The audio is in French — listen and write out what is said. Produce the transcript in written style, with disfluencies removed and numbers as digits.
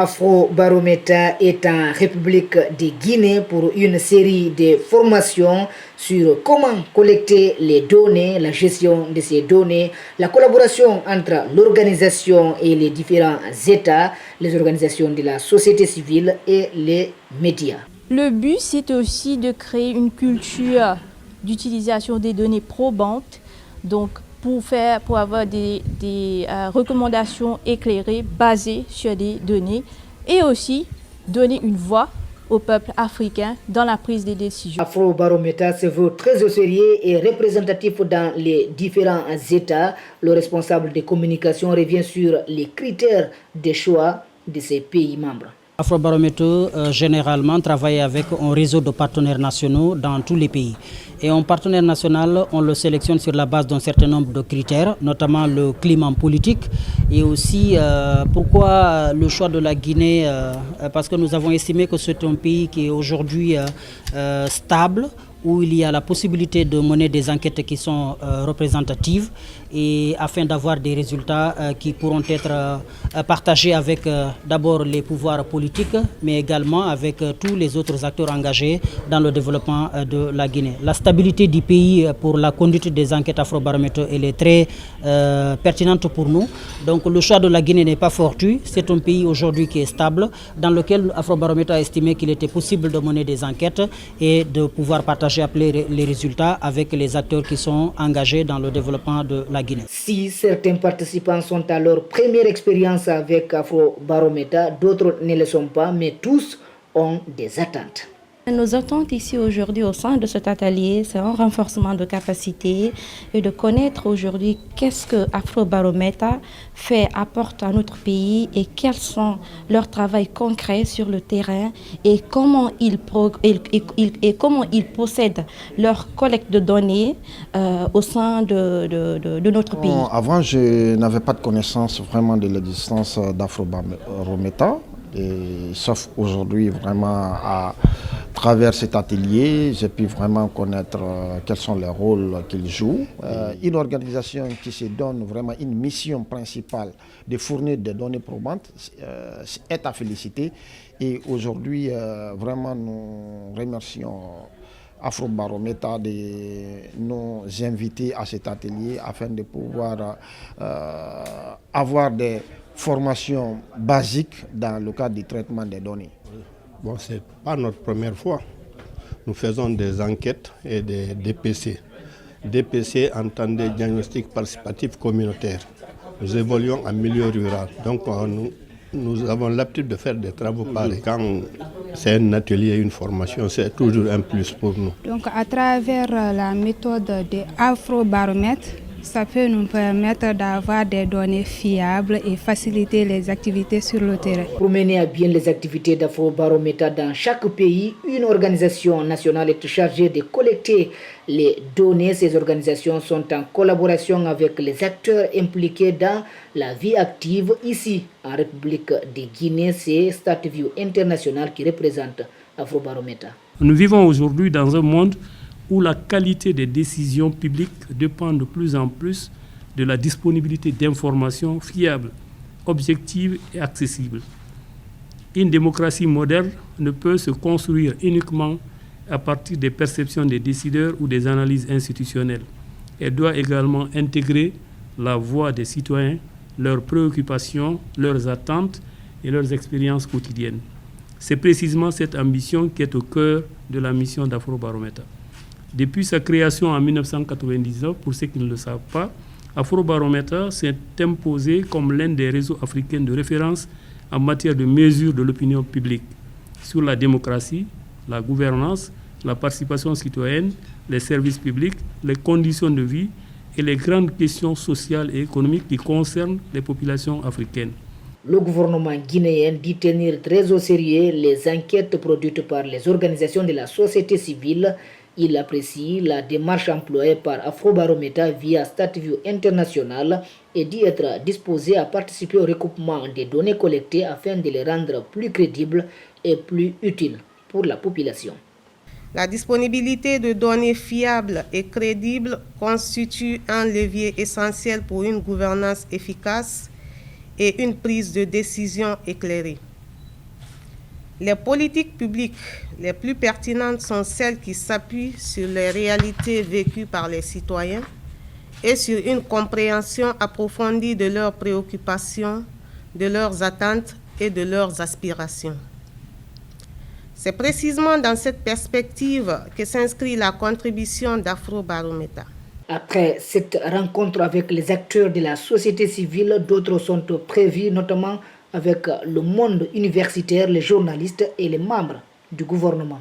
Afrobaromètre est en République de Guinée pour une série de formations sur comment collecter les données, la gestion de ces données, la collaboration entre l'organisation et les différents États, les organisations de la société civile et les médias. Le but, c'est aussi de créer une culture d'utilisation des données probantes, donc pour avoir des recommandations éclairées basées sur des données et aussi donner une voix au peuple africain dans la prise des décisions. Afrobaromètre se veut très au sérieux et représentatif dans les différents États. Le responsable de communication revient sur les critères de choix de ces pays membres. Afrobaromètre généralement travaille avec un réseau de partenaires nationaux dans tous les pays. Et un partenaire national, on le sélectionne sur la base d'un certain nombre de critères, notamment le climat politique et aussi pourquoi le choix de la Guinée, parce que nous avons estimé que c'est un pays qui est aujourd'hui stable, où il y a la possibilité de mener des enquêtes qui sont représentatives et afin d'avoir des résultats qui pourront être partagés avec d'abord les pouvoirs politiques, mais également avec tous les autres acteurs engagés dans le développement de la Guinée. La stabilité du pays pour la conduite des enquêtes Afrobaromètre, elle est très pertinente pour nous. Donc le choix de la Guinée n'est pas fortuit, c'est un pays aujourd'hui qui est stable, dans lequel Afrobaromètre a estimé qu'il était possible de mener des enquêtes et de pouvoir partager les résultats avec les acteurs qui sont engagés dans le développement de la Guinée. Si certains participants sont à leur première expérience avec Afrobaromètre, d'autres ne le sont pas, mais tous ont des attentes. Nos attentes ici aujourd'hui au sein de cet atelier, c'est un renforcement de capacité et de connaître aujourd'hui qu'est-ce que Afrobaromètre apporte à notre pays et quels sont leurs travaux concrets sur le terrain et comment ils possèdent leur collecte de données au sein de notre pays. Avant, je n'avais pas de connaissance vraiment de l'existence d'Afrobaromètre. Sauf aujourd'hui, vraiment, à travers cet atelier, j'ai pu vraiment connaître quels sont les rôles qu'ils jouent. Une organisation qui se donne vraiment une mission principale de fournir des données probantes est à féliciter. Et aujourd'hui, vraiment, nous remercions Afrobaromètre de nous inviter à cet atelier afin de pouvoir avoir des formation basique dans le cadre du traitement des données. Bon, ce n'est pas notre première fois. Nous faisons des enquêtes et des DPC. DPC entendez diagnostic participatif communautaire. Nous évoluons en milieu rural. Donc nous avons l'habitude de faire des travaux pareils. Quand c'est un atelier, une formation, c'est toujours un plus pour nous. Donc à travers la méthode de Afrobaromètre, ça peut nous permettre d'avoir des données fiables et faciliter les activités sur le terrain. Pour mener à bien les activités d'Afrobaromètre dans chaque pays, une organisation nationale est chargée de collecter les données. Ces organisations sont en collaboration avec les acteurs impliqués dans la vie active. Ici, en République de Guinée, c'est StatView International qui représente Afrobaromètre. Nous vivons aujourd'hui dans un monde où la qualité des décisions publiques dépend de plus en plus de la disponibilité d'informations fiables, objectives et accessibles. Une démocratie moderne ne peut se construire uniquement à partir des perceptions des décideurs ou des analyses institutionnelles. Elle doit également intégrer la voix des citoyens, leurs préoccupations, leurs attentes et leurs expériences quotidiennes. C'est précisément cette ambition qui est au cœur de la mission d'Afrobaromètre. Depuis sa création en 1999, pour ceux qui ne le savent pas, Afrobaromètre s'est imposé comme l'un des réseaux africains de référence en matière de mesure de l'opinion publique sur la démocratie, la gouvernance, la participation citoyenne, les services publics, les conditions de vie et les grandes questions sociales et économiques qui concernent les populations africaines. Le gouvernement guinéen dit tenir très au sérieux les enquêtes produites par les organisations de la société civile. Il apprécie la démarche employée par Afrobaromètre via StatView International et dit être disposé à participer au recoupement des données collectées afin de les rendre plus crédibles et plus utiles pour la population. La disponibilité de données fiables et crédibles constitue un levier essentiel pour une gouvernance efficace et une prise de décision éclairée. Les politiques publiques les plus pertinentes sont celles qui s'appuient sur les réalités vécues par les citoyens et sur une compréhension approfondie de leurs préoccupations, de leurs attentes et de leurs aspirations. C'est précisément dans cette perspective que s'inscrit la contribution d'Afrobarometa. Après cette rencontre avec les acteurs de la société civile, d'autres sont prévus, notamment avec le monde universitaire, les journalistes et les membres du gouvernement.